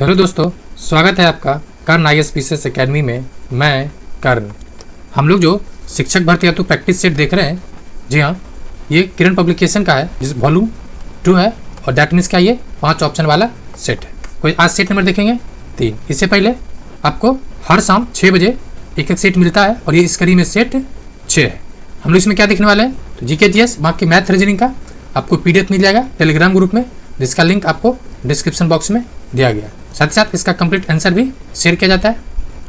Hello दोस्तों, स्वागत है आपका कर्ण IAS अकेडमी में। मैं कर्ण। हम लोग जो शिक्षक भर्ती हेतु प्रैक्टिस सेट देख रहे हैं, जी हाँ, ये किरण पब्लिकेशन का है, जिस वॉल्यूम 2 है। और डैट मीन्स क्या, ये 5 ऑप्शन वाला सेट है। कोई आज सेट नंबर देखेंगे 3। इससे पहले आपको हर शाम 6 बजे एक सेट मिलता है और ये इस कड़ी में सेट 6 है। हम लोग इसमें क्या देखने वाले हैं, तो GK GS बाकी मैथ रीजनिंग का आपको PDF मिल जाएगा टेलीग्राम ग्रुप में, जिसका लिंक आपको डिस्क्रिप्शन बॉक्स में दिया गया। साथ ही साथ इसका कंप्लीट आंसर भी शेयर किया जाता है।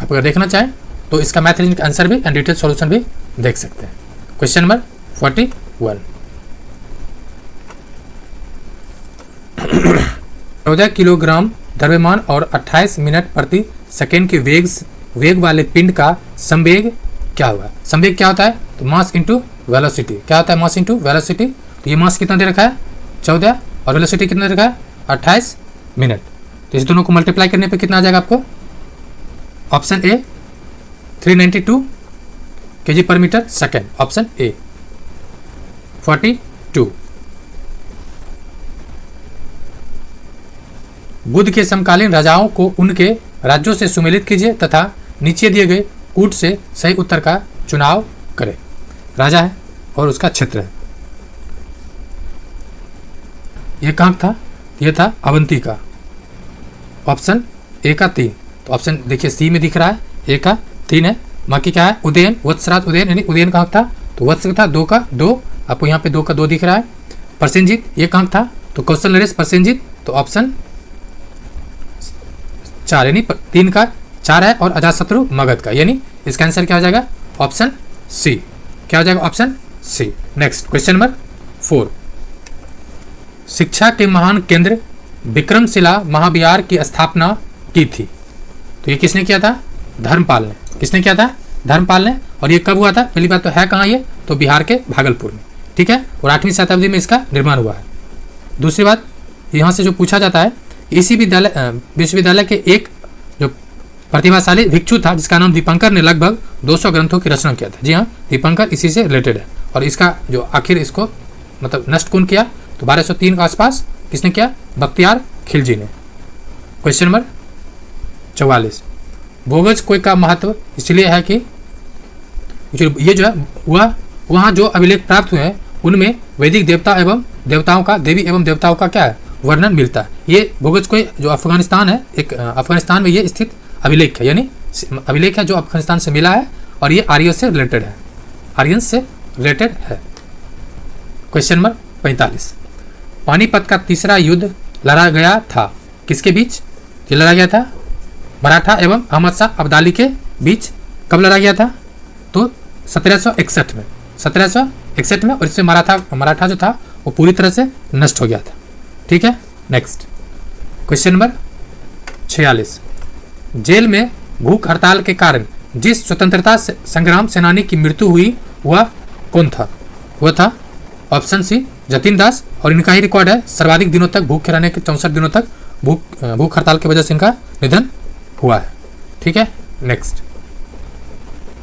आप अगर देखना चाहें तो इसका मैथ रीजनिंग का आंसर भी एंड डिटेल सॉल्यूशन भी देख सकते हैं। Question number 41। 14 किलोग्राम द्रव्यमान और 28 मिनट प्रति सेकेंड के वेग वाले पिंड का संवेग क्या हुआ। संवेग क्या होता है, तो मास इंटू वेलोसिटी। क्या होता है, मास इंटू वेलोसिटी। तो ये मास कितना दे रखा है, 14, और वेलोसिटी कितना दे रखा है, 28 मिनट। तो इस दोनों को मल्टीप्लाई करने पे कितना आ जाएगा आपको, option A 392 kg per meter second, option A. 42। Buddha के समकालीन राजाओं को उनके राज्यों से सुमेलित कीजिए तथा नीचे दिए गए कूट से सही उत्तर का चुनाव करें। राजा है और उसका क्षेत्र है। यह कहाँ था, यह था अवंती का, ऑप्शन ए का 3। तो ऑप्शन देखिए सी में दिख रहा है, ए का 3 है। बाकी क्या है, उदयन, वत्सराज उदयन, यानी उदयन कहाँ था, तो वत्स था 2 का 2, आपको यहाँ पे 2 का 2 दिख रहा है। प्रसेनजीत ये कहाँ था, तो कौशल नरेश प्रसेनजीत, तो ऑप्शन 4, यानी 3 का 4 है। और अजातशत्रु मगध का, यानी इसका आंसर क्या हो जाएगा, ऑप्शन सी। क्या हो जाएगा, option C. Next question number 4। शिक्षा के महान केंद्र विक्रमशिला महाविहार की स्थापना की थी। तो ये किसने किया था, धर्मपाल ने। किसने किया था, धर्मपाल ने। और ये कब हुआ था, पहली बात तो है कहाँ ये, तो बिहार के भागलपुर में, ठीक है। और 8वीं शताब्दी में इसका निर्माण हुआ है। दूसरी बात, यहाँ से जो पूछा जाता है, इसी विश्वविद्यालय के एक जो प्रतिभाशाली भिक्षु था जिसका नाम दीपंकर ने लगभग 200 ग्रंथों की रचना किया था। जी हाँ, दीपंकर इसी से रिलेटेड है। और इसका जो आखिर इसको मतलब नष्ट कौन किया, तो 1203 के आसपास किसने किया, बख्तियार खिलजी ने। Question number 44। भोगज कोय का महत्व इसलिए है कि ये जो है वहाँ जो अभिलेख प्राप्त हुए हैं उनमें वैदिक देवता एवं देवताओं का, देवी एवं देवताओं का क्या है, वर्णन मिलता है। ये भोगज कोय जो अफगानिस्तान है, एक अफगानिस्तान में ये स्थित अभिलेख है, यानी अभिलेख है जो अफगानिस्तान से मिला है। और ये आर्य से रिलेटेड है, आर्यन से रिलेटेड है। Question number 45। पानीपत का तीसरा युद्ध लड़ा गया था किसके बीच, ये लड़ा गया था मराठा एवं अहमद शाह अब्दाली के बीच। कब लड़ा गया था, तो 1761 में, 1761 में। और इससे मराठा जो था वो पूरी तरह से नष्ट हो गया था, ठीक है। Next question number 46। जेल में भूख हड़ताल के कारण जिस स्वतंत्रता संग्राम सेनानी की मृत्यु हुई वह कौन था, वह था ऑप्शन सी जतिन दास। और इनका ही रिकॉर्ड है, सर्वाधिक दिनों तक भूखे रहने के, 64 दिनों तक भूख हड़ताल की वजह से इनका निधन हुआ है, ठीक है। Next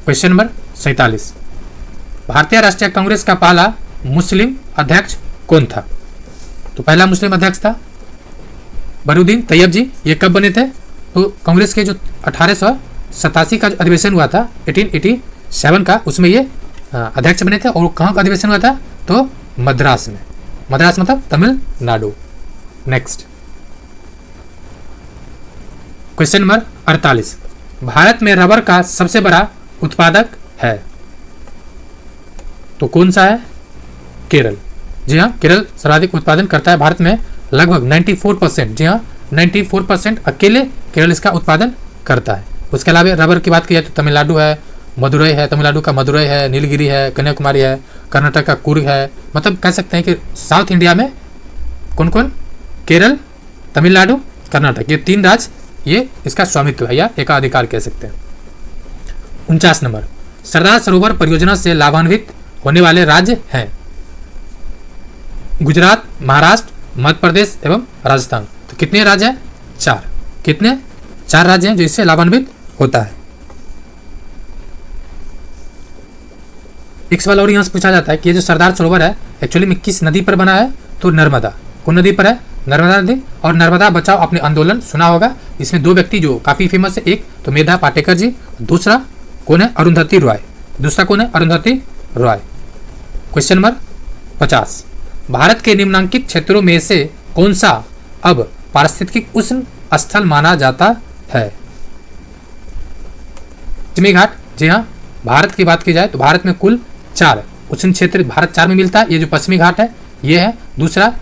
question number 47। भारतीय राष्ट्रीय कांग्रेस का पहला मुस्लिम अध्यक्ष कौन था, तो पहला मुस्लिम अध्यक्ष था बरूद्दीन तैयब जी। ये कब बने थे, तो कांग्रेस के जो 1887 का जो अधिवेशन हुआ था 1887 का, उसमें ये अध्यक्ष बने थे। और कहाँ का अधिवेशन हुआ था, तो मद्रास में। मद्रास मतलब Tamil Nadu. Next question number 48। Bharat में रबर का सबसे बड़ा उत्पादक है, तो कौन सा है, केरल। जी हाँ, केरल सर्वाधिक उत्पादन करता है भारत में, लगभग 94%। जी हाँ, 94% अकेले केरल इसका उत्पादन करता है। उसके अलावा रबर की बात की जाए तो तमिलनाडु है, मदुरई है, तमिलनाडु का मदुरई है, नीलगिरी है, कन्याकुमारी है, कर्नाटक का कुर्ग है। मतलब कह सकते हैं कि साउथ इंडिया में कौन कौन, केरल, तमिलनाडु, कर्नाटक, ये 3 राज्य ये इसका स्वामित्व है या एकाधिकार कह सकते हैं। 49 नंबर। सरदार सरोवर परियोजना से लाभान्वित होने वाले राज्य हैं गुजरात, महाराष्ट्र, मध्य प्रदेश एवं राजस्थान। तो कितने राज्य हैं, 4। कितने, 4 राज्य हैं जो इससे लाभान्वित होता है। एक सवाल और यहाँ से पूछा जाता है कि ये जो सरदार सरोवर है एक्चुअली में किस नदी पर बना है, तो नर्मदा। कौन नदी पर है, नर्मदा नदी और नर्मदा बचाओ अपने आंदोलन सुना होगा। इसमें दो व्यक्ति जो काफी फेमस है, एक तो मेधा पाटेकर जी, दूसरा कौन है? अरुंधति रॉय। दूसरा कौन है? अरुंधति रॉय। क्वेश्चन नंबर 50, भारत के निम्नलिखित क्षेत्रों में से कौन सा अब पारिस्थितिक उष्ण स्थल माना जाता है? पश्चिमी घाट। जी हाँ, भारत की बात की जाए तो भारत में कुल 4 उष्ण क्षेत्र भारत 4 में मिलता है। ये जो पश्चिमी घाट है ये है। दूसरा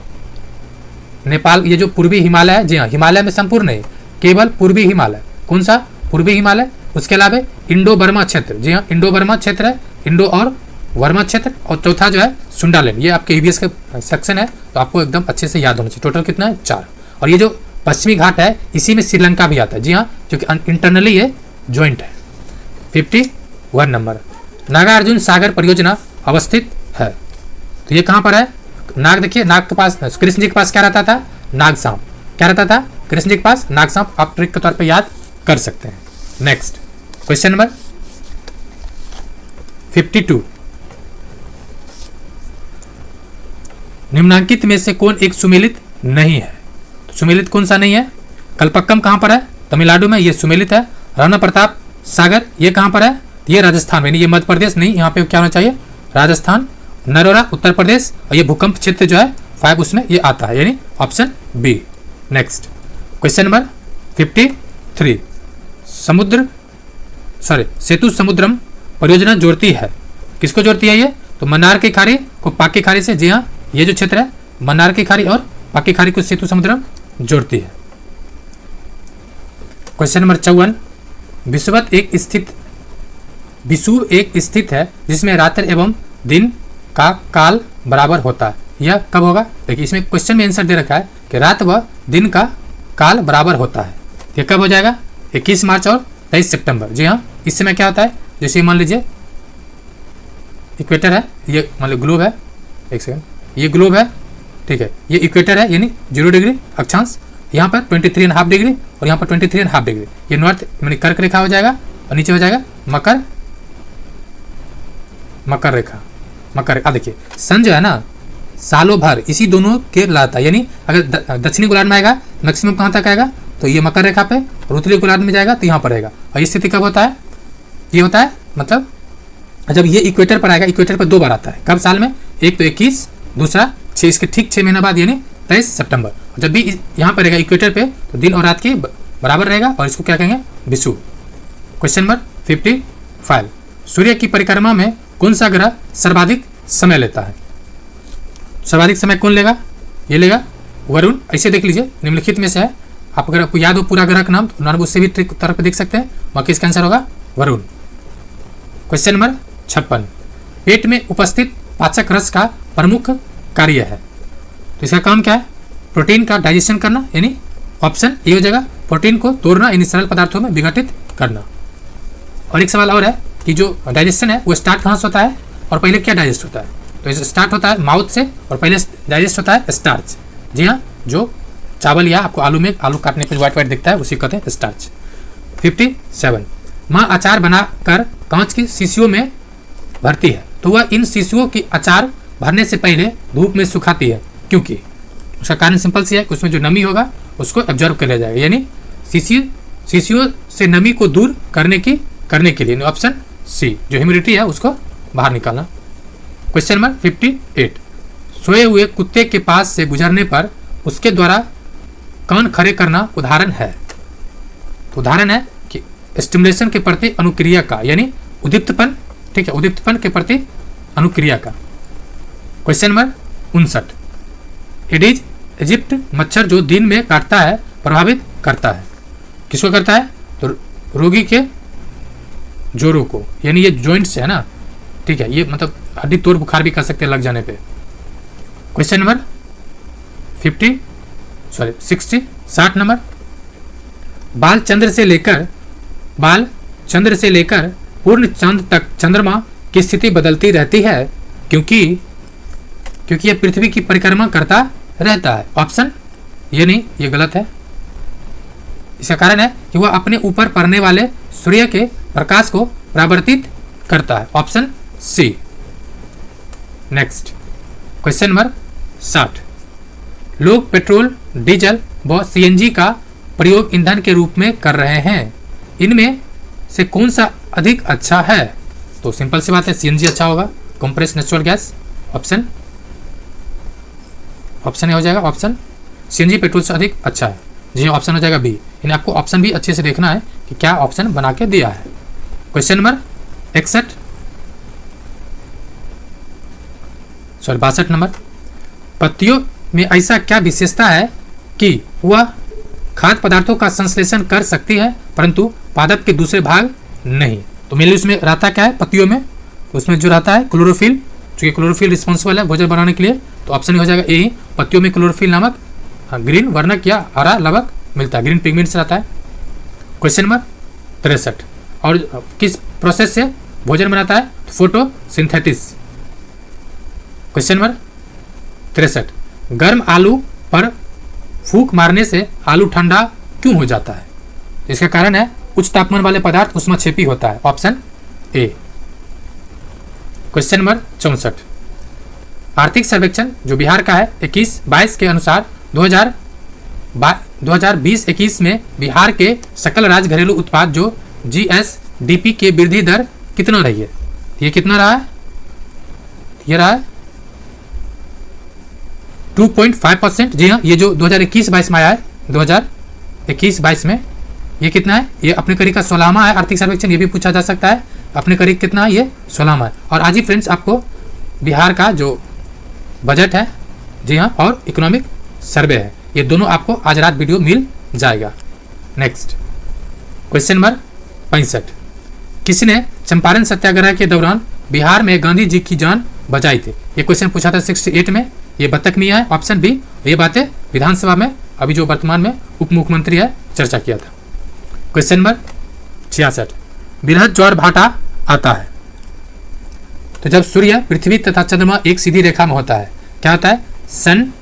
नेपाल, ये जो पूर्वी हिमालय है, जी हाँ, हिमालय में संपूर्ण नहीं, केवल पूर्वी हिमालय। कौन सा? पूर्वी हिमालय। उसके अलावा इंडो बर्मा क्षेत्र, जी हाँ, इंडो बर्मा क्षेत्र है, इंडो और वर्मा क्षेत्र। और चौथा जो है सुंडालैंड। ये आपके ईवीएस का सेक्शन है तो आपको एकदम अच्छे से याद होना चाहिए। टोटल कितना है? 4। और ये जो पश्चिमी घाट है इसी में श्रीलंका भी आता है। जी हाँ, क्योंकि इंटरनली ये ज्वाइंट है। 51 नंबर, नागार्जुन सागर परियोजना अवस्थित है तो ये कहाँ पर है? नाग, देखिए नाग के पास, कृष्ण जी के पास क्या रहता था? नाग सांप। क्या रहता था? कृष्ण जी के पास नाग सांप। आप ट्रिक के तौर पे याद कर सकते हैं। नेक्स्ट क्वेश्चन नंबर 52, निम्नलिखित में से कौन एक सुमेलित नहीं है? तो सुमेलित कौन सा नहीं है? कल्पक्कम कहाँ पर है? तमिलनाडु में, ये सुमेलित है। राणा प्रताप सागर ये कहाँ पर है? ये राजस्थान में, ये मध्य प्रदेश नहीं, यहाँ पे क्या होना चाहिए? राजस्थान। नरोरा उत्तर प्रदेश, और ये भूकंप क्षेत्र जो है 5 उसमें ये आता है, यानी option B. Next question number 53, Sethusamudram परियोजना जोड़ती है, किसको जोड़ती है ये? तो मन्नार की खाड़ी को पाक की खाड़ी से। जी हाँ, ये जो क्षेत्र है मन्नार की खाड़ी और पाक की खाड़ी को सेतु समुद्रम जोड़ती है। क्वेश्चन नंबर 54, विषुवत एक स्थित है जिसमें रात्रि एवं दिन का काल बराबर होता है। यह कब होगा? देखिए इसमें क्वेश्चन में आंसर दे रखा है कि रात व दिन का काल बराबर होता है। ये कब हो जाएगा? 21 मार्च और 23 सितंबर। जी हाँ, इस समय क्या होता है? जैसे मान लीजिए इक्वेटर है, ये मान लो ग्लोब है, एक सेकंड, ये ग्लोब है, ठीक है, ये इक्वेटर है यानी 0 डिग्री अक्षांश, यहाँ पर 23.5 डिग्री और यहाँ पर 23.5 डिग्री। ये नॉर्थ यानी कर्क रेखा हो जाएगा और नीचे हो जाएगा मकर रेखा। देखिए सन जो है ना सालों भर इसी दोनों के लाता है, यानी अगर दक्षिणी गोलार्ध में आएगा मैक्सिमम कहाँ तक आएगा? तो ये मकर रेखा पे, और उत्तरी गोलार्ध में जाएगा तो यहाँ पर रहेगा। और ये स्थिति कब होता है? ये होता है मतलब जब ये इक्वेटर पर आएगा, इक्वेटर पर 2 बार आता है। कब साल में? एक तो 21, दूसरा 6, इसके ठीक 6 महीने बाद यानी 23 सितंबर। जब भी यहाँ पर रहेगा इक्वेटर पे तो दिन और रात के बराबर रहेगा और इसको क्या कहेंगे? विषुव। क्वेश्चन नंबर 55, सूर्य की परिक्रमा में कौन सा ग्रह सर्वाधिक समय लेता है? सर्वाधिक समय कौन लेगा? ये लेगा वरुण। ऐसे देख लीजिए निम्नलिखित में से है, आप अगर आपको याद हो पूरा ग्रह का नाम तो नॉर्मल उससे भी ट्रिक तरह पर देख सकते हैं। बाकी इसका आंसर होगा वरुण। क्वेश्चन नंबर 56, पेट में उपस्थित पाचक रस का प्रमुख कार्य है तो इसका काम क्या है? प्रोटीन का डाइजेशन करना, यानी ऑप्शन ए हो जाएगा, प्रोटीन को तोड़ना यानी सरल पदार्थों में विघटित करना। और एक सवाल और है कि जो डाइजेशन है वो स्टार्ट कहाँ से होता है और पहले क्या डाइजेस्ट होता है? तो इसे स्टार्ट होता है माउथ से और पहले डाइजेस्ट होता है स्टार्च। जी हाँ, जो चावल या आपको आलू काटने पर व्हाइट व्हाइट दिखता है उसी कहते हैं स्टार्च। 57, माँ अचार बनाकर कांच की शीशियों में भरती है तो वह इन शीशियों की अचार भरने से पहले धूप में सुखाती है क्योंकि? उसका कारण सिंपल सी है कि उसमें जो नमी होगा उसको एब्जॉर्व कर लिया जाएगा, यानी शीशियों से नमी को दूर करने के लिए ऑप्शन सी, जो ह्यूमिडिटी है उसको बाहर निकालना। क्वेश्चन नंबर 58, सोए हुए कुत्ते के पास से गुजरने पर उसके द्वारा कान खड़े करना उदाहरण है तो उदाहरण है कि स्टिमुलेशन के प्रति अनुक्रिया का, यानी उद्दीप्तपन। ठीक है, उद्दीप्तपन के प्रति अनुक्रिया का। क्वेश्चन नंबर 59, एडीज इजिप्ट मच्छर जो दिन में काटता है प्रभावित करता है, किसको करता है? तो रोगी के जोड़ों को, यानी ये जॉइंट्स है ना, ठीक है, ये मतलब हड्डी तोड़ बुखार भी कर सकते हैं लग जाने पे। क्वेश्चन नंबर 60 नंबर, बाल चंद्र से लेकर पूर्ण चांद तक चंद्रमा की स्थिति बदलती रहती है क्योंकि यह पृथ्वी की परिक्रमा करता रहता है। ऑप्शन ये नहीं, ये गलत है। इसका कारण है कि वह अपने ऊपर पड़ने वाले सूर्य के प्रकाश को परावर्तित करता है। Option C. Next question number 60, लोग पेट्रोल, डीजल व सीएनजी का प्रयोग ईंधन के रूप में कर रहे हैं, इनमें से कौन सा अधिक अच्छा है? तो सिंपल सी बात है, सीएनजी अच्छा होगा, compressed natural gas. Option option हो जाएगा ऑप्शन सीएनजी पेट्रोल से अधिक अच्छा है। जी ऑप्शन हो जाएगा बी। यानी आपको ऑप्शन भी अच्छे से देखना है कि क्या ऑप्शन बना के दिया है। क्वेश्चन नंबर 62 नंबर, पत्तियों में ऐसा क्या विशेषता है कि वह खाद्य पदार्थों का संश्लेषण कर सकती है परंतु पादप के दूसरे भाग नहीं? तो मेनली उसमें रहता क्या है पत्तियों में? उसमें जो रहता है क्लोरोफिल, चूंकि क्लोरोफिल रिस्पॉन्सिबल है भोजन बनाने के लिए, तो ऑप्शन हो जाएगा ए। पत्तियों में क्लोरोफिल नामक ग्रीन वर्णक या हरा लवक मिलता है, ग्रीन पिगमेंट्स रहता है। क्वेश्चन नंबर 63, और किस प्रोसेस से भोजन बनाता है? फोटोसिंथेसिस। क्वेश्चन नंबर 63, गर्म आलू पर फूंक मारने से आलू ठंडा क्यों हो जाता है? इसका कारण है उच्च तापमान वाले पदार्थ उष्माक्षेपी होता है, ऑप्शन ए। क्वेश्चन नंबर 64, आर्थिक सर्वेक्षण जो बिहार का है 21-22 के अनुसार 2020-21 में बिहार के सकल राज्य घरेलू उत्पाद जो जीएसडीपी के वृद्धि दर कितना रही है? ये कितना रहा है? ये रहा है 2.5%। जी हाँ, ये जो 2021-22 में आया है, 2021-22 में ये कितना है? ये अपने करीब का 16वां है आर्थिक सर्वेक्षण। ये भी पूछा जा सकता है अपने करीब कितना है, ये 16वां है। और आज ही फ्रेंड्स आपको बिहार का जो बजट है, जी हाँ, और इकोनॉमिक सर्वे है, ये दोनों आपको आज रात वीडियो मिल जाएगा। नेक्स्ट क्वेश्चन नंबर 65, किसने चंपारण सत्याग्रह के दौरान बिहार में गांधी जी की जान बचाई थी? ये क्वेश्चन पूछा था 68 में। ये बतख मियां है, ऑप्शन बी। ये बातें विधानसभा में अभी जो वर्तमान में उप मुख्यमंत्री है चर्चा किया था। क्वेश्चन नंबर 66, बृहद ज्वार भाटा आता है तो जब सूर्य, पृथ्वी तथा चंद्रमा एक सीधी रेखा में होता है, क्या होता है? सन,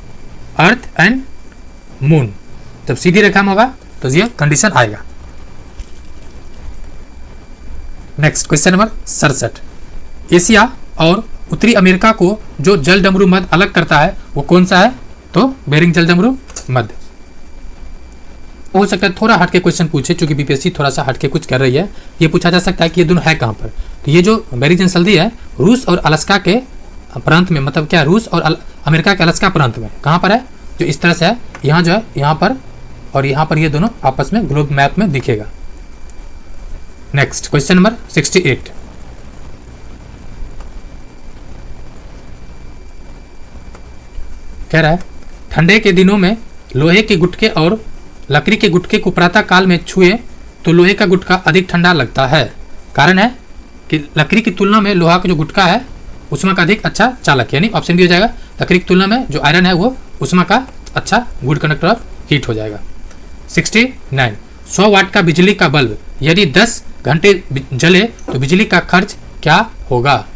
अर्थ एंड मून। जब सीधी रेखा में होगा तो ये कंडीशन आएगा। नेक्स्ट क्वेश्चन नंबर 67, एशिया और उत्तरी अमेरिका को जो जलडमरू मध्य अलग करता है वो कौन सा है? तो बेरिंग जलडमरू मध्य। हो सकता है थोड़ा हटके क्वेश्चन पूछे, क्योंकि बीपीएससी थोड़ा सा हटके कुछ कर रही है। ये पूछा जा सकता है कि ये दोनों है कहाँ पर? तो ये जो बेरिंग जलसंधि है रूस और अलास्का के प्रांत में, मतलब क्या, रूस और अमेरिका के अलास्का प्रांत में। कहाँ पर है? जो इस तरह से है, यहाँ जो है यहाँ पर और यहाँ पर, ये दोनों आपस में ग्लोब मैप में दिखेगा। नेक्स्ट क्वेश्चन नंबर 68, कह रहा है ठंडे के दिनों में लोहे के गुटके और लकड़ी के गुटके को प्रातः काल में छुए तो लोहे का गुटका अधिक ठंडा लगता है। कारण है कि लकड़ी की तुलना में लोहा का जो गुटका है उष्मा का अधिक अच्छा चालक है, यानी ऑप्शन भी हो जाएगा। लकड़ी की तुलना में जो आयरन है वो उष्मा का अच्छा गुड कंडक्टर ऑफ हीट हो जाएगा। 69, 100 वाट का बिजली का बल्ब यदि 10 घंटे जले तो बिजली का खर्च क्या होगा?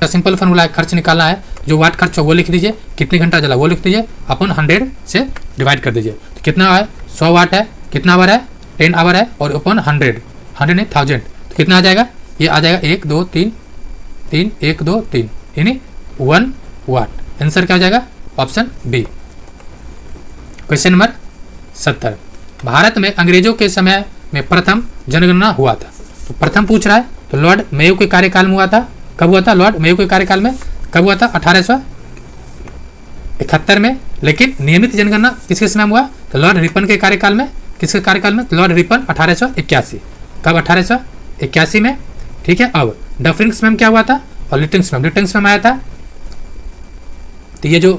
सिंपल फॉर्मूला है, खर्च निकालना है। जो वाट खर्च है वो लिख दीजिए, कितने घंटा जला वो लिख दीजिए, अपन 100 से डिवाइड कर दीजिए। तो कितना है? 100 वाट है, कितना आवर है? 10 आवर है, और अपन 100 नहीं 1000, तो कितना आ जाएगा? ये आ जाएगा 1 2 3 3 1 2 3, यानी 1 वाट। आंसर क्या हो जाएगा? Option B. Question number 70, Bharat में अंग्रेजों के समय में प्रथम जनगणना हुआ था। तो प्रथम पूछ रहा है, तो लॉर्ड मेयो के कार्यकाल में हुआ था। कब हुआ था? लॉर्ड मेयो के कार्यकाल में कब हुआ था? 1871 में। लेकिन नियमित जनगणना किसके समय में हुआ? तो लॉर्ड रिपन के कार्यकाल में। किसके कार्यकाल में? तो लॉर्ड रिपन 1881। कब? 1881 में। ठीक है। अब डफरिंग्स में क्या हुआ था? और लिटिंग्स में आया था। तो ये जो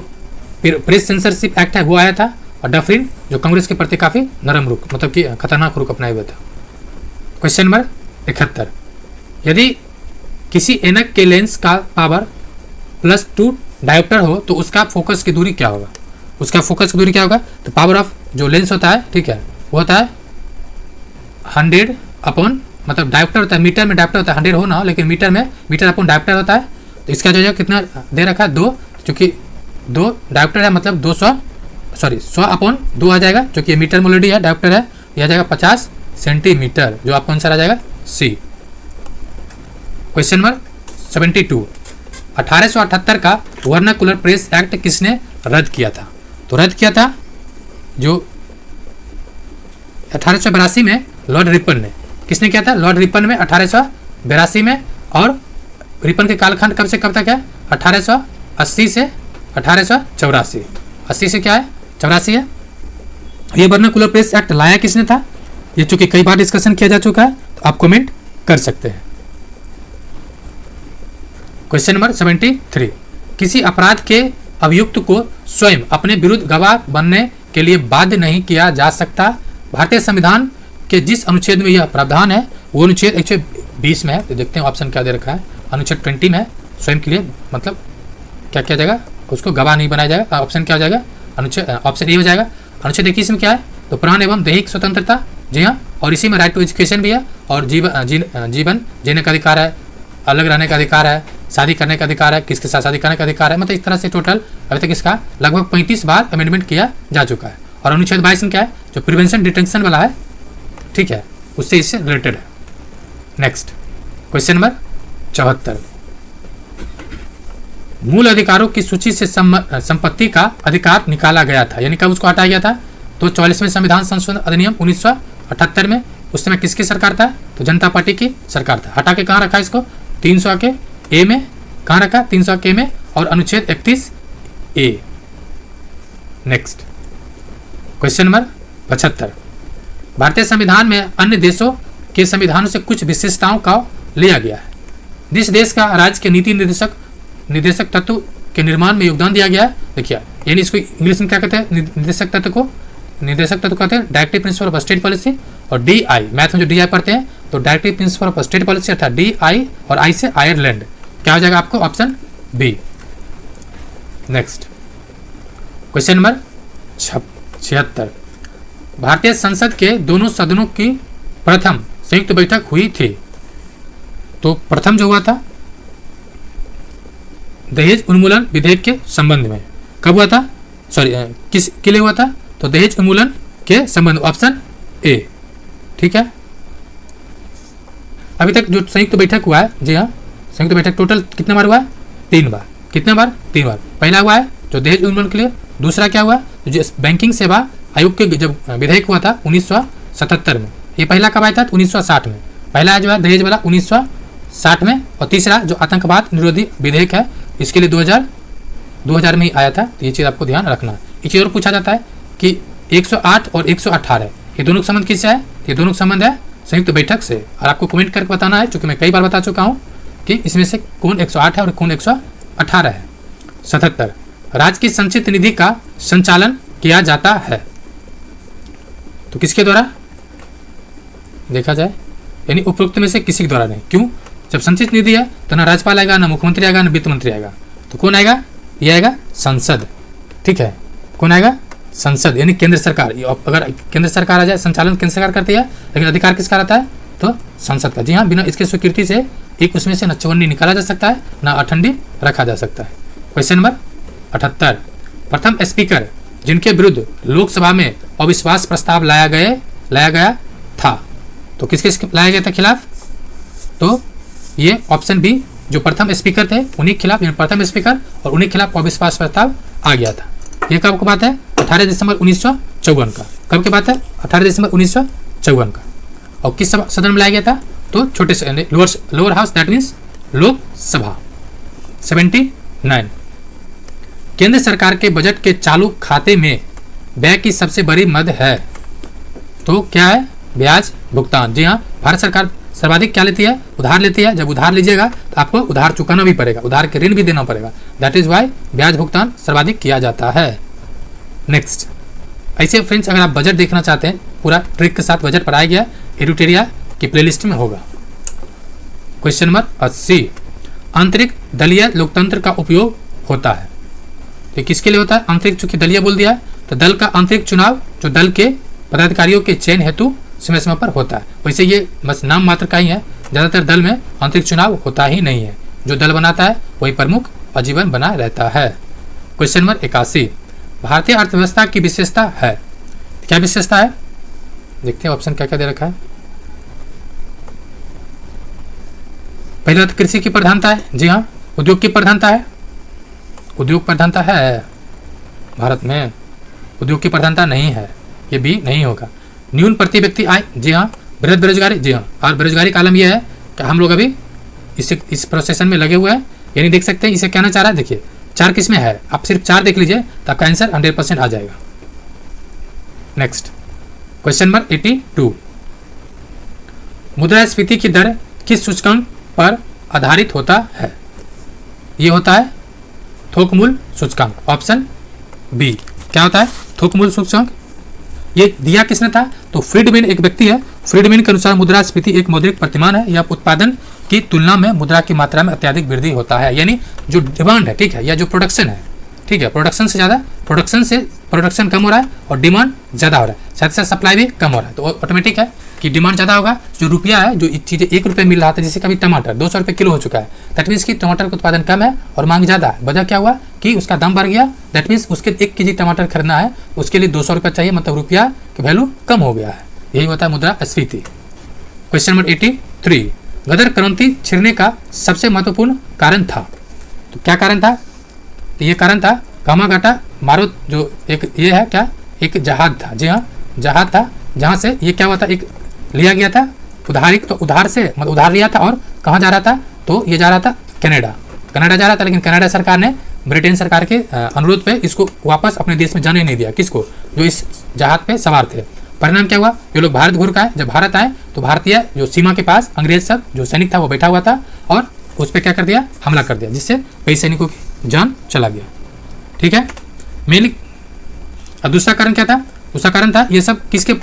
प्रेस सेंसरशिप एक्ट है वो आया था। और डफरिन जो कांग्रेस के प्रति काफी नरम रुख, मतलब कि खतरनाक रुख अपनाए हुए था। क्वेश्चन नंबर 71, यदि किसी ऐनक के लेंस का पावर +2 डायोप्टर हो तो उसका फोकस की दूरी क्या होगा? उसका फोकस की दूरी क्या होगा? तो पावर ऑफ जो लेंस होता है, ठीक है, वो होता है 100 अपॉन, मतलब डायोप्टर होता है, मीटर में डायोप्टर होता है, 100 हो ना हो, लेकिन मीटर अपॉन डायोप्टर होता है। तो इसका जो है कितना दे रखा है? 2, क्योंकि 2 डायोप्टर है, मतलब 100 अपॉन 2 आ जाएगा, जो कि मीटर में ऑलरेडी है, डायोप्टर है। यह आ जाएगा 50 सेंटीमीटर, जो आपका आंसर आ जाएगा सी। क्वेश्चन नंबर 72, 1878 का वर्नाकुलर प्रेस एक्ट किसने रद्द किया था? तो तो रद्द किया था जो 1882 में लॉर्ड रिपन ने। किसने किया था? लॉर्ड रिपन में 1882 में। और रिपन के कालखंड कब से कब तक है? 1880 से 1884। 80 से क्या है? 84 है। ये वर्नाकुलर प्रेस एक्ट लाया किसने था? ये चूंकि कई बार डिस्कशन किया जा चुका है तो आप कमेंट कर सकते हैं। क्वेश्चन नंबर 73, किसी अपराध के अभियुक्त को स्वयं अपने विरुद्ध गवाह बनने के लिए बाध्य नहीं किया जा सकता। भारतीय संविधान के जिस अनुच्छेद में यह प्रावधान है वो अनुच्छेद 120 में है। तो देखते हैं ऑप्शन क्या दे रखा है। अनुच्छेद 20 में है, स्वयं के लिए मतलब क्या किया जाएगा? उसको गवाह नहीं बनाया जाएगा। ऑप्शन क्या हो जाएगा? अनुच्छेद ऑप्शन ए हो जाएगा। अनुच्छेद 21 में क्या है? तो प्राण एवं दैहिक स्वतंत्रता, जी हाँ, और इसी में राइट टू एजुकेशन भी है, और जीवन जीने का अधिकार है, अलग रहने का अधिकार है, शादी करने का अधिकार है, किसके साथ शादी करने का अधिकार है। मतलब इस तरह से टोटल अभी तक इसका लगभग 35 बार अमेंडमेंट किया जा चुका है। और अनुच्छेद 22 में क्या है? जो प्रिवेंशन डिटेंशन वाला है, ठीक है, उससे इससे रिलेटेड है। नेक्स्ट क्वेश्चन नंबर 74, मूल अधिकारों की सूची से संपत्ति का अधिकार निकाला गया था, यानी कब उसको हटाया गया था? तो 44वें संविधान संशोधन अधिनियम 1978 में। उस समय किसकी सरकार था? तो जनता पार्टी की सरकार था। हटा के कहाँ रखा इसको? 300 के ए में। कहाँ रखा? 300 के में और अनुच्छेद 31 ए। नेक्स्ट क्वेश्चन नंबर 75, भारतीय संविधान में अन्य देशों के संविधानों से कुछ विशेषताओं का लिया गया है। जिस देश का राज्य के नीति निर्देशक तत्व के निर्माण में योगदान दिया गया है, देखिए, यानी इसको इंग्लिश में क्या कहते हैं? निर्देशक तत्व कहते हैं directive principle of state policy. और DI, मैथ में जो DI पढ़ते हैं तो directive principle of state policy अर्थात DI, और आई से आयरलैंड। क्या हो जाएगा आपको? Option B. Next question number 76, भारतीय संसद के दोनों सदनों की प्रथम संयुक्त बैठक हुई थी। तो प्रथम जो हुआ था दहेज उन्मूलन विधेयक के संबंध में। कब हुआ था? सॉरी, किस के लिए हुआ था? तो दहेज उन्मूलन के संबंध, ऑप्शन ए। ठीक है, अभी तक जो संयुक्त बैठक हुआ है, जी हाँ, संयुक्त बैठक टोटल कितने बार हुआ है? 3 बार। कितने बार? 3 बार। पहला हुआ है जो दहेज उन्मूलन के लिए। दूसरा क्या हुआ? जो बैंकिंग सेवा आयोग के जब विधेयक हुआ था 1977 में। ये पहला कब आया था? 1960 में। पहला जो है दहेज वाला 1960 में, और तीसरा जो आतंकवाद निरोधी विधेयक है इसके लिए 2000 में ही आया था। तो ये चीज़ आपको ध्यान रखना है। एक चीज़ और पूछा जाता है कि 108 और 118 ये दोनों का संबंध किससे है? ये दोनों का संबंध है संयुक्त बैठक से। और आपको कमेंट करके बताना है, क्योंकि मैं कई बार बता चुका हूँ कि इसमें से कौन 108 है और कौन 118 है। 77, राज्य की संचित निधि का संचालन किया जाता है। तो किसके द्वारा देखा जाए? यानी उपरोक्त में से किसी के द्वारा नहीं। क्यों? जब संचित निधि है तो ना राज्यपाल आएगा, ना मुख्यमंत्री आएगा, ना वित्त मंत्री आएगा। तो कौन आएगा? ये आएगा संसद। ठीक है, कौन आएगा? संसद, यानी केंद्र सरकार। अगर केंद्र सरकार आ जाए, संचालन केंद्र सरकार करती है, लेकिन अधिकार किसका रहता है? तो संसद का। जी हाँ, बिना इसके स्वीकृति से एक उसमें से न चवन्नी निकाला जा सकता है, ना अठंडी रखा जा सकता है। क्वेश्चन नंबर 78, प्रथम स्पीकर जिनके विरुद्ध लोकसभा में अविश्वास प्रस्ताव लाया गया था, तो किसके लाया गया था खिलाफ? तो ये ऑप्शन बी, जो प्रथम स्पीकर थे उन्हीं खिलाफ, यानी प्रथम स्पीकर और उन्हीं खिलाफ अविश्वास प्रस्ताव आ गया था। ये कब की बात है? 18 दिसंबर 1954 का। कब की बात है? 18 दिसंबर 1954 का। और किस सदन में लाया गया था? तो छोटे से lower house, that means Lok Sabha. 79, केंद्र सरकार के बजट के चालू खाते में व्यय की सबसे बड़ी मद है। तो क्या है? ब्याज भुगतान। जी हाँ, भारत सरकार सर्वाधिक क्या लेती है? उधार लेती है। जब उधार लीजिएगा तो आपको उधार चुकाना भी पड़ेगा, उधार के ऋण भी देना पड़ेगा। दैट इज वाई ब्याज भुगतान सर्वाधिक किया जाता है। नेक्स्ट, ऐसे फ्रेंड्स अगर आप बजट देखना चाहते हैं, पूरा ट्रिक के साथ बजट पढ़ाया गया, एडुटेरिया की प्लेलिस्ट में होगा। क्वेश्चन नंबर 80, आंतरिक दलीय लोकतंत्र का उपयोग होता है। तो किसके लिए होता है? आंतरिक, चूंकि दलीय बोल दिया है तो दल का आंतरिक चुनाव जो दल के पदाधिकारियों के चयन हेतु समय समय पर होता है। वैसे ये बस नाम मात्र का ही है, ज़्यादातर दल में आंतरिक चुनाव होता ही नहीं है। जो दल बनाता है वही प्रमुख आजीवन बना रहता है। क्वेश्चन नंबर 81, भारतीय अर्थव्यवस्था की विशेषता है। क्या विशेषता है? देखते हैं ऑप्शन क्या क्या दे रखा है। पहला तो कृषि की प्रधानता है। जी हाँ, उद्योग की प्रधानता है। उद्योग प्रधानता है भारत में। उद्योग की प्रधानता नहीं है, ये बी नहीं होगा। न्यून प्रति व्यक्ति आय, जी हाँ। वृहद बेरोजगारी, जी हाँ। और बेरोजगारी का आलम यह है कि हम लोग अभी इस प्रोसेसन में लगे हुए हैं, यानी देख सकते हैं इसे कहना चाह रहा है। देखिए 4 किसमें है, आप सिर्फ 4 देख लीजिए तो आपका आंसर 100% आ जाएगा। नेक्स्ट क्वेश्चन नंबर 82, मुद्रास्फीति की दर किस सूचकांक पर आधारित होता है? ये होता है थोक मूल्य सूचकांक, ऑप्शन बी। क्या होता है थोक मूल्य सूचकांक? ये दिया किसने था? तो फ्रीडमैन एक व्यक्ति है। फ्रीडमैन के अनुसार मुद्रास्फीति एक मौद्रिक प्रतिमान है, यह उत्पादन की तुलना में मुद्रा की मात्रा में अत्यधिक वृद्धि होता है, यानी जो डिमांड है, ठीक है, या जो प्रोडक्शन है, ठीक है, प्रोडक्शन से ज़्यादा प्रोडक्शन कम हो रहा है और डिमांड ज़्यादा हो रहा है, साथ साथ सप्लाई भी कम हो रहा है, तो ऑटोमेटिक है कि डिमांड ज़्यादा होगा। जो रुपया है, जो चीज़ें 1 रुपये मिल रहा था, जैसे कभी टमाटर 200 रुपये किलो हो चुका है, दैट मीन्स कि टमाटर का उत्पादन कम है और मांग ज़्यादा है। वजह क्या हुआ कि उसका दाम बढ़ गया, दैट मीन्स उसके 1 केजी टमाटर खरीदना है, उसके लिए 200 रुपये चाहिए, मतलब रुपया की वैल्यू कम हो गया है। यही होता है मुद्रास्फीति। क्वेश्चन नंबर 83, गदर क्रांति छिड़ने का सबसे महत्वपूर्ण कारण था। तो क्या कारण था? तो ये कारण था कामागाटा मारुत, जो एक ये है क्या, एक जहाज था, जी हाँ, जहाज था, जहाँ से ये क्या हुआ था, एक लिया गया था उधारी, तो उधार से मतलब उधार लिया था और कहाँ जा रहा था, तो ये जा रहा था कनाडा जा रहा था, लेकिन कनाडा सरकार ने ब्रिटेन सरकार के अनुरोध पे इसको वापस अपने देश में जाने नहीं दिया। किसको? जो इस जहाज पे सवार थे। परिणाम क्या हुआ? ये लोग भारत घूर का है। जब भारत आए तो भारतीय जो सीमा के पास अंग्रेज सब जो सैनिक था वो बैठा हुआ था और उस पर क्या कर दिया, हमला कर दिया, जिससे कई सैनिकों की जान चला गया। ठीक है, मेनली। अब दूसरा कारण क्या था? दूसरा कारण था ये सब किसके,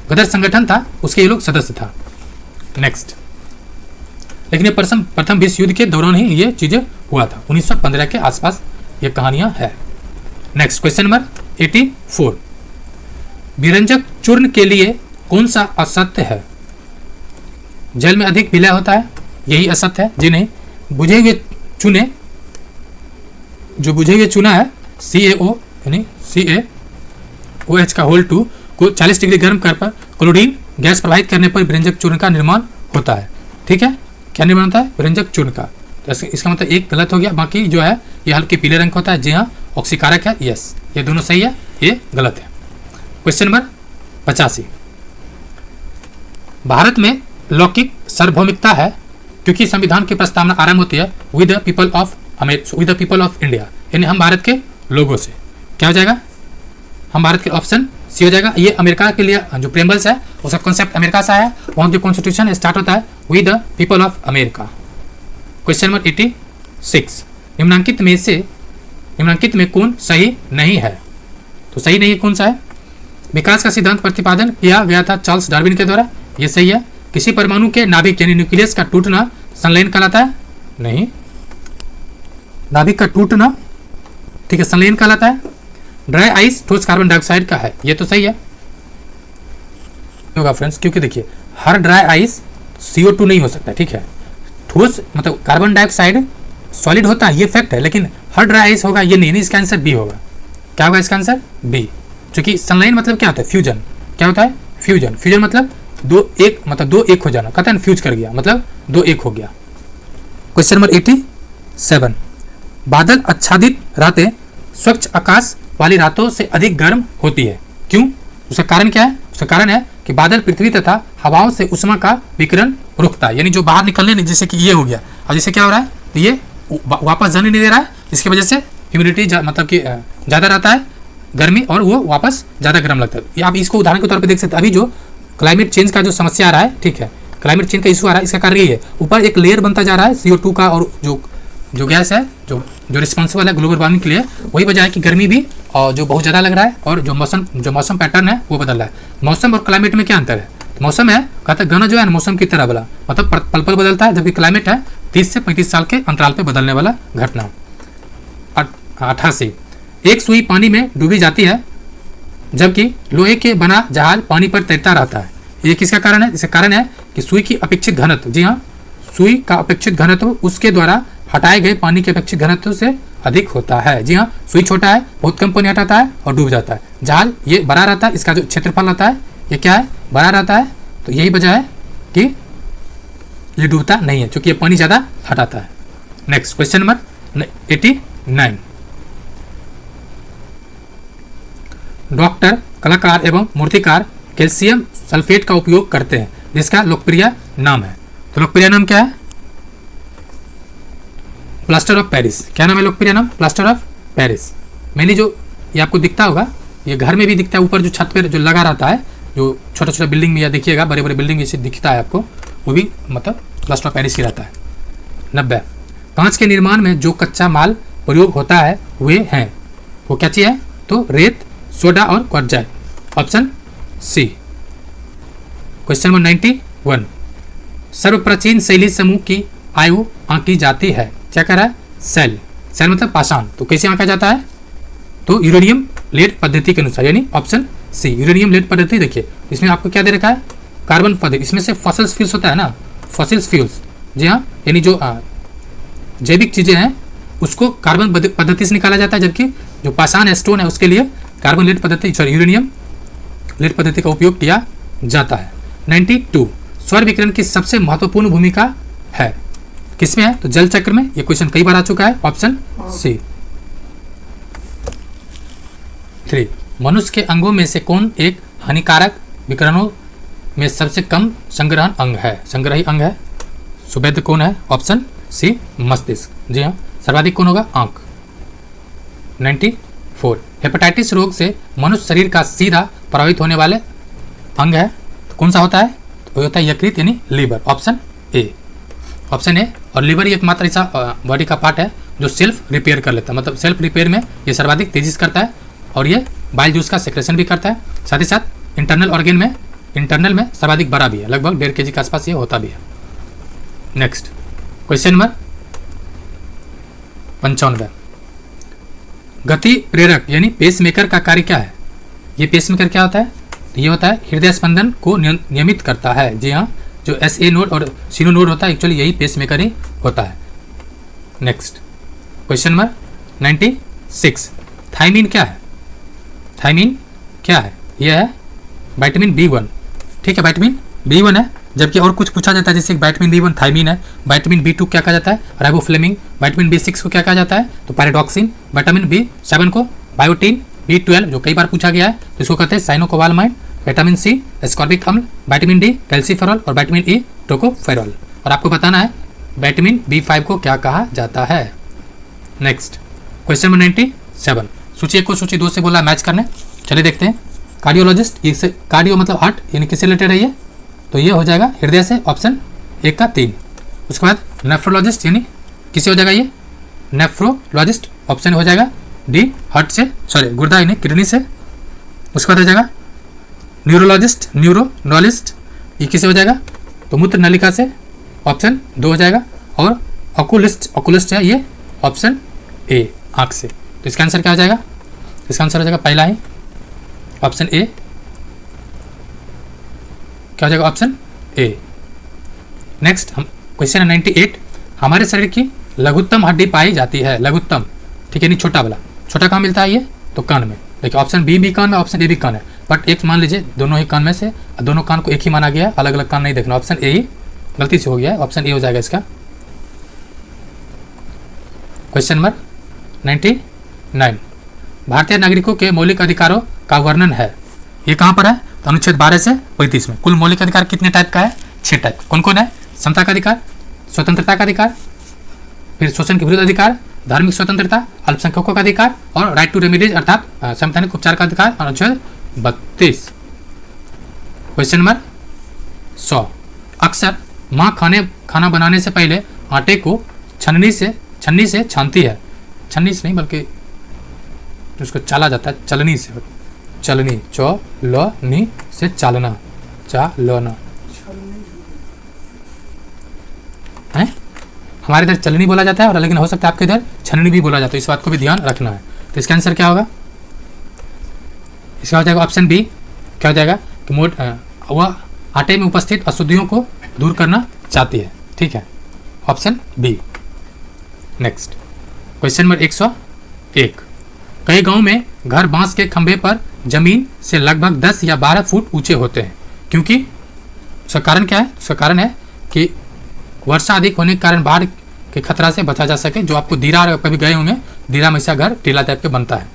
गदर संगठन था, उसके ये लोग सदस्य था। नेक्स्ट, लेकिन ये प्रथम विश्व युद्ध के दौरान ही ये चीजें हुआ था, 1915 के आसपास ये कहानियां है। नेक्स्ट क्वेश्चन नंबर 84, विरंजक चूर्ण के लिए कौन सा असत्य है? जल में अधिक विलय होता है, यही असत्य है। जी नहीं, बुझे हुए चूने, जो बुझे हुए चूना है CaO यानी CaOH का होल 2 को 40 डिग्री गर्म कर पर क्लोरीन गैस प्रवाहित करने पर विरंजक चूर्ण का निर्माण होता है। ठीक है, क्या निर्माण होता है? विरंजक चूर्ण का। तो इसका मतलब एक गलत हो गया, बाकी जो है ये हल्के पीले रंग का होता है। जी हाँ, ऑक्सीकारक है, यस, ये दोनों सही है, ये गलत है। क्वेश्चन नंबर 85, भारत में लौकिक सार्वभौमिकता है क्योंकि संविधान की प्रस्तावना आरंभ होती है with the people of India, यानी हम भारत के लोगों से। क्या हो जाएगा? हम भारत के, ऑप्शन सी हो जाएगा। ये अमेरिका के लिए जो प्रेम्बल्स है उसका कॉन्सेप्ट अमेरिका से आया है, वहाँ जो कॉन्स्टिट्यूशन स्टार्ट होता है with the people of America. Question number 86, निम्नलिखित में कौन सही नहीं है? तो सही नहीं है कौन सा है? विकास का सिद्धांत प्रतिपादन किया गया था चार्ल्स डार्विन के द्वारा, ये सही है। किसी परमाणु के नाभिक यानी न्यूक्लियस का टूटना संलयन कहलाता है? नहीं, नाभिक का टूटना, ठीक है, संलयन कहलाता है। ड्राई आइस ठोस कार्बन डाइऑक्साइड का है, ये तो सही है होगा फ्रेंड्स, क्योंकि देखिए हर ड्राई आइस CO2 नहीं हो सकता। ठीक है, ठोस मतलब कार्बन डाइऑक्साइड सॉलिड होता है, ये फैक्ट है, लेकिन हर ड्राई आइस होगा ये नहीं, इसका आंसर बी होगा। क्या होगा इसका आंसर? बी। क्योंकि संलयन मतलब क्या होता है? फ्यूजन। क्या होता है? फ्यूजन। फ्यूजन मतलब दो एक हो जाना, कहते हैं फ्यूज कर गया, मतलब 2 एक हो गया। क्वेश्चन नंबर 87, बादल आच्छादित रातें स्वच्छ आकाश वाली रातों से अधिक गर्म होती है, क्यों? उसका कारण क्या है? उसका कारण है कि बादल पृथ्वी तथा हवाओं से उष्मा का विकिरण रोकता है, यानी जो बाहर निकलने नहीं, जैसे कि ये हो गया, और जैसे क्या हो रहा है, तो ये वापस जाने नहीं दे रहा है, इसकी वजह से ह्यूमिडिटी मतलब कि ज़्यादा रहता है गर्मी, और वो वापस ज़्यादा गर्म लगता है। ये आप इसको उदाहरण के तौर पे देख सकते हैं। अभी जो क्लाइमेट चेंज का जो समस्या आ रहा है, ठीक है, क्लाइमेट चेंज का इशू आ रहा है, इसका कारण यही है, ऊपर एक लेयर बनता जा रहा है CO2 का, और जो गैस है जो रिस्पॉन्सिबल है ग्लोबल वार्मिंग के लिए, वही वजह है कि गर्मी भी और जो बहुत ज़्यादा लग रहा है, और जो मौसम पैटर्न है वो बदल रहा है। मौसम और क्लाइमेट में क्या अंतर है? मौसम है, कहते हैं गाना जो है ना, मौसम की तरह बला, मतलब पल पल बदलता है, जबकि क्लाइमेट है 30 से 35 साल के अंतराल पे बदलने वाला घटना। 88, एक सुई पानी में डूबी जाती है जबकि लोहे के बना जहाज पानी पर तैरता रहता है, ये किसका कारण है? इसका कारण है कि सुई की अपेक्षित घनत्व, जी हाँ, सुई का अपेक्षित घनत्व उसके द्वारा हटाए गए पानी के अपेक्षित घनत्व से अधिक होता है। जी हाँ, सुई छोटा है, बहुत कम पानी हटाता है और डूब जाता है। जहाज ये बड़ा रहता है, इसका जो क्षेत्रफल रहता है ये क्या है? बड़ा रहता है, तो यही वजह है कि ये डूबता नहीं है, क्योंकि ये पानी ज़्यादा हटाता है। नेक्स्ट क्वेश्चन नंबर 89, डॉक्टर, कलाकार एवं मूर्तिकार कैल्शियम सल्फेट का उपयोग करते हैं, जिसका लोकप्रिय नाम है। तो लोकप्रिय नाम क्या है? Plaster of Paris. क्या नाम है लोकप्रिय नाम? Plaster of Paris. मेनली जो ये आपको दिखता होगा, ये घर में भी दिखता है, ऊपर जो छत पर जो लगा रहता है, जो छोटा छोटा बिल्डिंग में या देखिएगा बड़े बड़े बिल्डिंग जैसे दिखता है आपको, वो भी मतलब प्लास्टर ऑफ पेरिस ही रहता है। 90। कांच के निर्माण में जो कच्चा माल प्रयोग होता है वे हैं, वो क्या चीज़ है? तो रेत, सोडा और quartzite. Option C. Question number 91। सर्वप्राचीन शैली समूह की आयु आंकी जाती है। क्या कह रहा है? सेल। सेल मतलब पाषाण। तो कैसे आंका जाता है? तो यूरेनियम लेड पद्धति के अनुसार, यानी ऑप्शन सी यूरेनियम लेड पद्धति। देखिए इसमें आपको क्या दे रखा है? कार्बन पद्धति। इसमें से फॉसिल्स फ्यूल्स होता है ना, फॉसिल्स फ्यूल्स, जी हाँ, यानी जो जैविक चीज़ें हैं उसको कार्बन पद्धति से निकाला जाता है, जबकि जो पाषाण है, स्टोन है, उसके लिए कार्बन लेड पद्धति, सॉरी यूरेनियम लेड पद्धति का उपयोग किया जाता है। 92। सौर विकिरण की सबसे महत्वपूर्ण भूमिका है, किसमें है? तो जल चक्र में। ये क्वेश्चन कई बार आ चुका है। Option C. 3। मनुष्य के अंगों में से कौन एक हानिकारक विकिरणों में सबसे कम संग्रहण अंग है? संग्रही अंग है। सुवेद कौन है? ऑप्शन सी मस्तिष्क। जी हाँ। सर्वाधिक कौन होगा? आंख। 94। हेपेटाइटिस रोग से मनुष्य शरीर का सीधा प्रभावित होने वाले अंग है, तो कौन सा होता है? तो वो होता है यकृत, यानी liver. Option A. Option A. और लीवर ही एकमात्र ऐसा बॉडी का पार्ट है जो सेल्फ रिपेयर कर लेता है, मतलब सेल्फ रिपेयर में ये सर्वाधिक तेजी से करता है, और ये बाइल जूस का सेक्रेशन भी करता है। साथ ही साथ इंटरनल में सर्वाधिक बड़ा भी है, लगभग 1.5 kg के आसपास ये होता भी है। Next question number 95। गति प्रेरक यानी पेसमेकर का कार्य क्या है? ये पेसमेकर क्या होता है? तो ये होता है हृदय स्पंदन को नियमित करता है। जी हाँ, जो SA नोड और सीनो नोड होता है, एक्चुअली यही पेसमेकर ही होता है। Next question number 96। थायमीन क्या है? थायमीन क्या है? यह है विटामिन B1। ठीक है, विटामिन B1 है। जबकि और कुछ पूछा जाता है, जैसे विटामिन B1 थायमीन है, विटामिन B2 क्या कहा जाता है? राइबोफ्लेविन। विटामिन B6 को क्या कहा जाता है? तो पैराडॉक्सिन। विटामिन B7 को बायोटीन। B12 जो कई बार पूछा गया है, तो इसको कहते हैं साइनोकोबालामाइन। विटामिन C एस्कॉर्बिक अम्ल। विटामिन D कैल्सीफेरॉल और विटामिन E टोकोफेरॉल। और आपको बताना है विटामिन B5 को क्या कहा जाता है। Next question number 97। सूची 1 को सूची 2 से बोला मैच करने। चलिए देखते हैं। कार्डियोलॉजिस्ट, ये कार्डियो मतलब हार्ट, यानी किससे रिलेटेड है ये? तो ये हो जाएगा हृदय से। ऑप्शन 1 का 3। उसके बाद नेफ्रोलॉजिस्ट, यानी किसे हो जाएगा ये? नेफ्रोलॉजिस्ट। ऑप्शन हो जाएगा डी हार्ट से, सॉरी गुर्दा यानी किडनी से। उसके बाद हो जाएगा न्यूरोलॉजिस्ट, ये किसे हो जाएगा? तो मूत्र नलिका से। ऑप्शन 2 हो जाएगा। और ऑकुलिस्ट है ये, ऑप्शन ए आँख से। तो इसका आंसर क्या हो जाएगा? इसका आंसर हो जाएगा पहला ही, ऑप्शन ए। क्या हो जाएगा? Option A. नेक्स्ट हम क्वेश्चन 98। हमारे शरीर की लघुत्तम हड्डी पाई जाती है। लघुत्तम, ठीक है, नहीं छोटा वाला। छोटा कहाँ मिलता है ये? तो कान में। देखिए ऑप्शन बी भी कान में, ऑप्शन ए भी कान है, बट एक मान लीजिए दोनों ही कान में से, दोनों कान को एक ही माना गया है, अलग अलग कान नहीं देखना। ऑप्शन ए ही गलती से हो गया है, ऑप्शन ए हो जाएगा इसका। Question number 99। भारतीय नागरिकों के मौलिक अधिकारों का वर्णन है। ये कहाँ पर है? तो अनुच्छेद 12 से 35 में। कुल मौलिक अधिकार कितने टाइप का है? 6 टाइप। कौन कौन है? समता का अधिकार, स्वतंत्रता का अधिकार, फिर शोषण के विरुद्ध अधिकार, धार्मिक स्वतंत्रता, अल्पसंख्यकों का अधिकार और राइट टू रेमेडीज अर्थात संवैधानिक उपचार का अधिकार, अनुच्छेद 32। Question number 100। अक्सर माँ खाना बनाने से पहले आटे को छन्नी से छानती है। छन्नी से नहीं बल्कि उसको चाला जाता है, चलनी से। चलनी, चलनी से चालना, चालना है। हमारे इधर चलनी बोला जाता है, और लेकिन हो सकता है आपके इधर छन्नी भी बोला जाता है। इस बात को भी ध्यान रखना है। तो इसका आंसर क्या होगा? इसका हो जाएगा ऑप्शन बी। क्या हो जाएगा? कि वह आटे में उपस्थित अशुद्धियों को दूर करना चाहती है। ठीक है, option B. Next question number 101। कई गांव में घर बांस के खंभे पर जमीन से लगभग 10 या 12 फुट ऊंचे होते हैं, क्योंकि उसका कारण क्या है? उसका कारण है कि वर्षा अधिक होने के कारण बाढ़ के खतरा से बचा जा सके। जो आपको दीरा कभी गए होंगे, दीरा में ऐसा घर टीला टाइप के बनता है।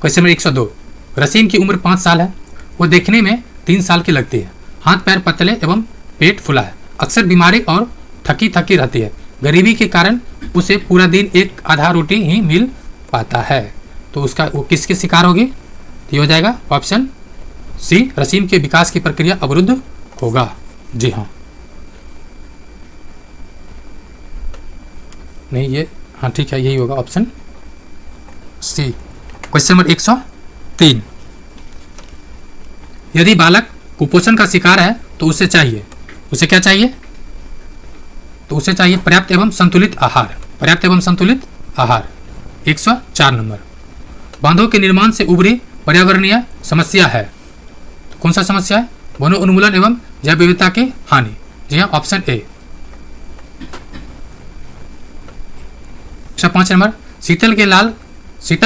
Question number 102। रसीन की उम्र 5 साल है। वो देखने में 3 साल की लगती है। हाथ पैर पतले एवं पेट फुला है। अक्सर बीमारी और थकी थकी रहती है। गरीबी के कारण उसे पूरा दिन एक आधा रोटी ही मिल पाता है। तो उसका वो किसके शिकार होगी? तो ये हो जाएगा ऑप्शन सी, रसीन के विकास की प्रक्रिया अवरुद्ध होगा। जी हाँ, नहीं ये हाँ ठीक है, यही होगा ऑप्शन सी। क्वेश्चन नंबर 103, यदि बालक कुपोषण का शिकार है तो उसे क्या चाहिए? तो उसे चाहिए पर्याप्त एवं संतुलित आहार। पर्याप्त एवं संतुलित आहार। 104 नंबर, बांधों के निर्माण से उभरी पर्यावरणीय समस्या है। तो कौन सा समस्या है? वनो उन्मूलन एवं जैव विविधता की हानि। जी हाँ, ऑप्शन ए। 105 नंबर, शीतल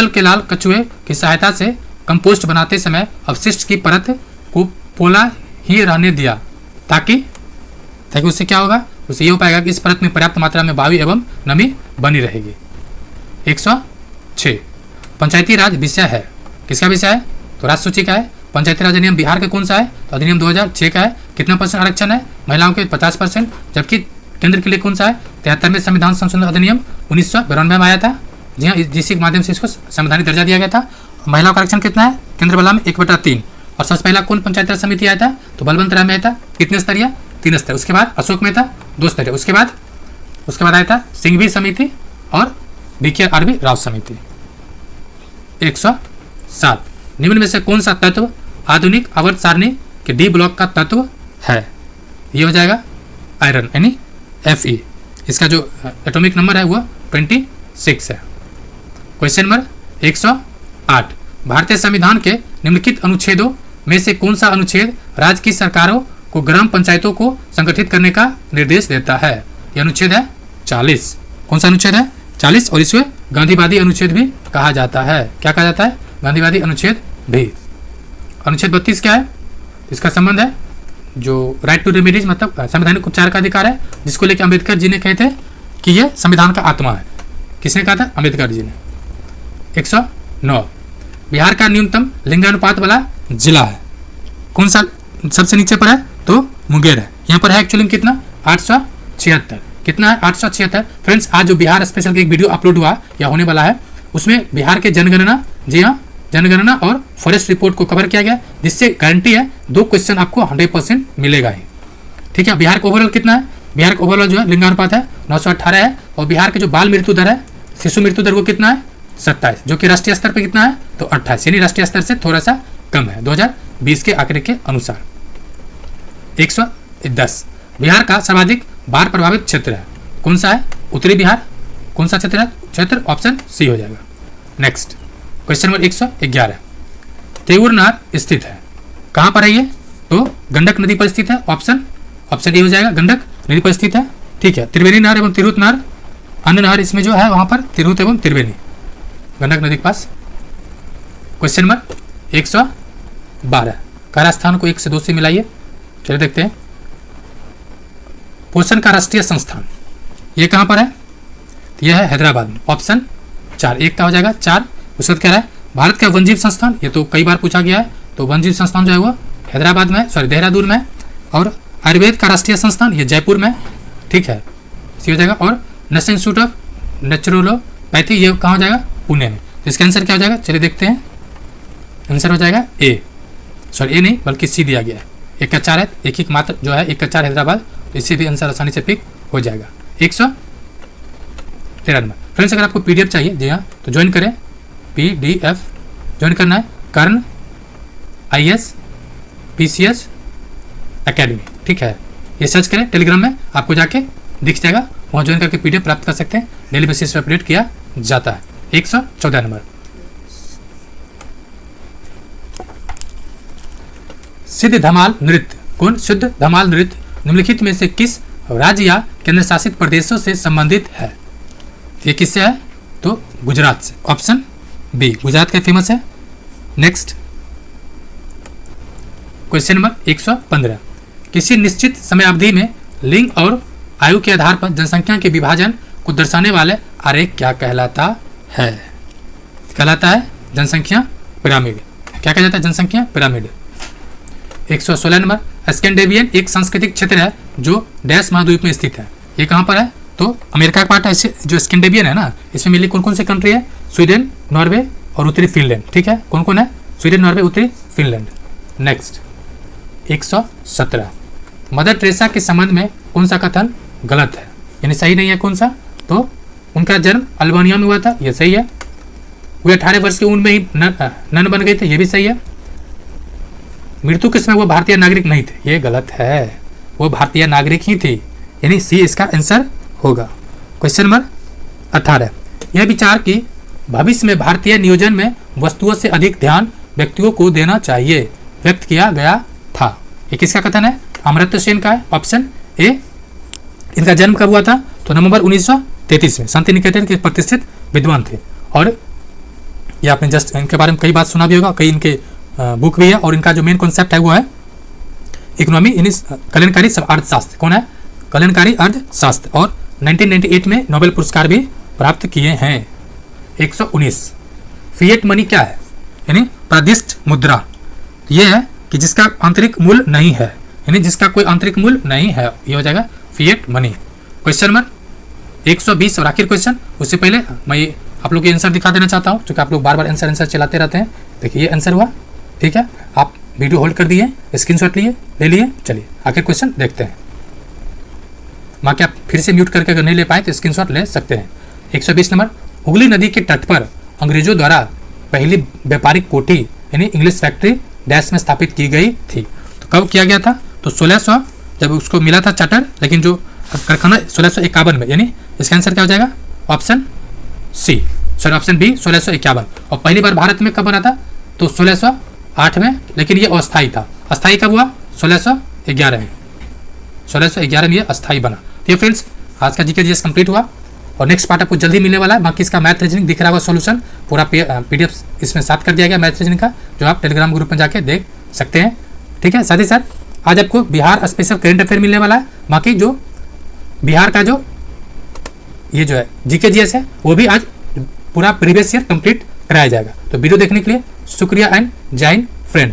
के लाल कछुए की सहायता से कंपोस्ट बनाते समय अवशिष्ट की परत को पोला ही रहने दिया ताकि उससे क्या होगा? उससे ये हो पाएगा कि इस परत में पर्याप्त मात्रा में वायु एवं नमी बनी रहेगी। 106, पंचायती राज विषय है। किसका विषय है? तो राष्ट्र सूची का है। पंचायती राज अधिनियम बिहार का कौन सा है? तो अधिनियम 2006 का है। कितना परसेंट आरक्षण है? महिलाओं के 50%। जबकि केंद्र के लिए कौन सा है? 73वें संविधान संशोधन अधिनियम 1992 में आया था। जी हाँ, जिसके माध्यम से इसको संवैधानिक दर्जा दिया गया था। महिलाओं का आरक्षण कितना है? केंद्र वाला में 1/3। और सबसे पहला कौन पंचायती राज समिति आया था? तो बलवंत राय में था। कितने स्तरीय? 3 स्तरीय। उसके बाद अशोक में था 2 स्तरीय। उसके बाद आया था सिंघवी समिति और BKRB राव समिति। 107, निम्न में से कौन सा तत्व आधुनिक आवर्त सारणी के डी ब्लॉक का तत्व है? ये हो जाएगा आयरन यानी Fe। इसका जो एटॉमिक नंबर है वो 26 है। क्वेश्चन नंबर 108, भारतीय संविधान के निम्नलिखित अनुच्छेदों में से कौन सा अनुच्छेद राज्य की सरकारों को ग्राम पंचायतों को संगठित करने का निर्देश देता है? यह अनुच्छेद है 40। कौन सा अनुच्छेद है? 40। और इसे गांधीवादी अनुच्छेद भी कहा जाता है। क्या कहा जाता है? गांधीवादी अनुच्छेद भी। अनुच्छेद 32 क्या है? इसका संबंध है जो राइट टू रेमेडीज मतलब संवैधानिक उपचार का अधिकार है, जिसको लेकर अंबेडकर जी ने कहे थे कि यह संविधान का आत्मा है। किसने कहा था? अंबेडकर जी ने। 109, बिहार का न्यूनतम लिंगानुपात वाला जिला है। कौन सा सबसे नीचे पर है? तो मुंगेर है। यहाँ पर है एक्चुअली कितना? 876। कितना है? 876। फ्रेंड्स, आज जो बिहार स्पेशल की एक वीडियो अपलोड हुआ या होने वाला है, उसमें बिहार के जनगणना, जी हाँ, जनगणना और फॉरेस्ट रिपोर्ट को कवर किया गया, जिससे गारंटी है 2 क्वेश्चन आपको 100% मिलेगा ही। ठीक है, बिहार का ओवरऑल कितना है? बिहार का ओवरऑल जो है लिंगानुपात है 918 है। और बिहार के जो बाल मृत्यु दर है, शिशु मृत्यु दर, वो कितना है? 27, जो कि राष्ट्रीय स्तर पर कितना है? तो 28, यानी राष्ट्रीय स्तर से थोड़ा सा कम है 2020 के आंकड़े के अनुसार। 110, बिहार का सर्वाधिक बाढ़ प्रभावित क्षेत्र है। कौन सा है? उत्तरी बिहार। कौन सा क्षेत्र है? क्षेत्र ऑप्शन सी हो जाएगा। नेक्स्ट, क्वेश्चन नंबर 111, तेऊर नहर स्थित है। कहाँ पर है ये? तो गंडक नदी पर स्थित है। ऑप्शन ए हो जाएगा, गंडक नदी पर स्थित है। ठीक है, त्रिवेणी नहर एवं तिरहुत नहर, अन्य नहर इसमें जो है वहां पर तिरहुत एवं त्रिवेणी, गंडक नदी के पास। क्वेश्चन नंबर 112, कारस्थान को 1 से 2 से मिलाइए। चलिए देखते हैं। पोषण का राष्ट्रीय संस्थान ये कहाँ पर है? यह है हैदराबाद में। ऑप्शन 4, 1 का हो जाएगा 4। उसके बाद कह रहा है भारत का वन्यजीव संस्थान, ये तो कई बार पूछा गया है। तो वन्यजीव संस्थान जो है वो हैदराबाद में, देहरादून में। और आयुर्वेद का राष्ट्रीय संस्थान ये जयपुर में। ठीक है, सी हो जाएगा। और नेशनल इंस्टीट्यूट ऑफ नेचुरोपैथी ये कहाँ हो जाएगा? पुणे में। तो इसका आंसर क्या हो जाएगा? चलिए देखते हैं। आंसर हो जाएगा ए, ए नहीं बल्कि सी दिया गया है। 1 का 4 है, एक मात्र जो है 1 का 4 हैदराबाद। तो इससे भी आंसर आसानी से पिक हो जाएगा। 113 नंबर। फ्रेंड्स, अगर आपको PDF चाहिए, जी हाँ, तो ज्वाइन करें। PDF ज्वाइन करना है कर्ण IS PCS अकेडमी। ठीक है, ये सर्च करें टेलीग्राम में, आपको जाके दिख जाएगा। वहाँ ज्वाइन करके PDF प्राप्त कर सकते हैं। डेली बेसिस पर अपडेट किया जाता है। 114 नंबर, सिद्ध धमाल नृत्य। कौन? सिद्ध धमाल नृत्य निम्नलिखित में से किस राज्य या केंद्र शासित प्रदेशों से संबंधित है? ये किससे है? तो गुजरात से। ऑप्शन बी, गुजरात का फेमस है। नेक्स्ट, क्वेश्चन नंबर 115, किसी निश्चित समय अवधि में लिंग और आयु के आधार पर जनसंख्या के विभाजन को दर्शाने वाले आरेख क्या कहलाता है? कहलाता है जनसंख्या पिरामिड। क्या कहा जाता है? जनसंख्या पिरामिड। 116 नंबर, स्कैंडिनेवियन एक सांस्कृतिक क्षेत्र है जो डैश महाद्वीप में स्थित है। ये कहाँ पर है? तो अमेरिका का पार्ट है। इसे जो स्कैंडिनेवियन है ना, इसमें मिली कौन कौन से कंट्री है? स्वीडन, नॉर्वे और उत्तरी फिनलैंड। ठीक है, कौन कौन है? स्वीडन, नॉर्वे, उत्तरी फिनलैंड। नेक्स्ट 117, मदर टेरेसा के संबंध में कौन सा कथन गलत है, यानी सही नहीं है? कौन सा? तो उनका जन्म अल्बानिया में हुआ था, ये सही है। वे 18 वर्ष की उम्र में ही नन बन गए थे, ये भी सही है। मृत्यु के समय वो भारतीय नागरिक नहीं थे, ये गलत है, वो भारतीय नागरिक ही थी, यानी सी इसका आंसर होगा। क्वेश्चन नंबर 18, यह विचार कि भविष्य में भारतीय नियोजन में वस्तुओं से अधिक ध्यान व्यक्तियों को देना चाहिए व्यक्त किया गया था। ये किसका कथन है? अमर्त्य सेन का है, ऑप्शन ए। इनका जन्म कब हुआ था? तो नवंबर 1933 में। शांति निकेतन के प्रतिष्ठित विद्वान थे, और ये आपने जस्ट इनके बारे में कई बात सुना भी होगा, कई इनके बुक भी है, और इनका जो मेन कॉन्सेप्ट है वो है इकोनॉमी इन कल्याणकारी अर्थशास्त्र। कौन है? कल्याणकारी अर्थशास्त्र, और 1998 में नोबेल पुरस्कार भी प्राप्त किए हैं। 119, फिएट मनी क्या है? यानी प्रादिष्ट मुद्रा। यह है कि जिसका आंतरिक मूल्य नहीं है, यानी जिसका कोई आंतरिक मूल्य नहीं है, ये हो जाएगा फिएट मनी। क्वेश्चन नंबर 120 और आखिर क्वेश्चन। उससे पहले मैं आप लोग के आंसर दिखा देना चाहता हूँ, क्योंकि आप लोग बार बार आंसर चलाते रहते हैं। देखिए ये आंसर हुआ, ठीक है। आप वीडियो होल्ड कर दिए, स्क्रीनशॉट लिए, ले लिए। चलिए आखिर क्वेश्चन देखते हैं। बाकी आप फिर से म्यूट करके अगर नहीं ले पाए तो स्क्रीनशॉट ले सकते हैं। 120 नंबर, हुगली नदी के तट पर अंग्रेजों द्वारा पहली व्यापारिक कोठी यानी इंग्लिश फैक्ट्री डैश में स्थापित की गई थी। तो कब किया गया था? तो 1600 जब उसको मिला था चार्टर, लेकिन जो कारखाना 1651 में, यानी इसका आंसर क्या हो जाएगा? Option C, sorry option B 1651। और पहली बार भारत में कब बना था? तो 1608 में, लेकिन ये अस्थायी था। अस्थायी कब हुआ? 1611 में। 1611 में ये अस्थायी बना। तो ये फ्रेंड्स आज का जीके जीएस कंप्लीट हुआ, और नेक्स्ट पार्ट आपको जल्दी मिलने वाला है। बाकी इसका मैथ रीजनिंग दिख रहा होगा सोल्यूशन, पूरा पीडीएफ इसमें साथ कर दिया गया मैथ रीजनिंग का, जो आप टेलीग्राम ग्रुप में जाके देख सकते हैं। ठीक है, साथ ही साथ आज आपको बिहार स्पेशल करेंट अफेयर मिलने वाला है। बाकी जो बिहार का जो ये जो है जीके जीएस है, वो भी आज पूरा प्रीवियस ईयर कंप्लीट कराया जाएगा। तो वीडियो देखने के लिए शुक्रिया एंड जय हिंद फ्रेंड।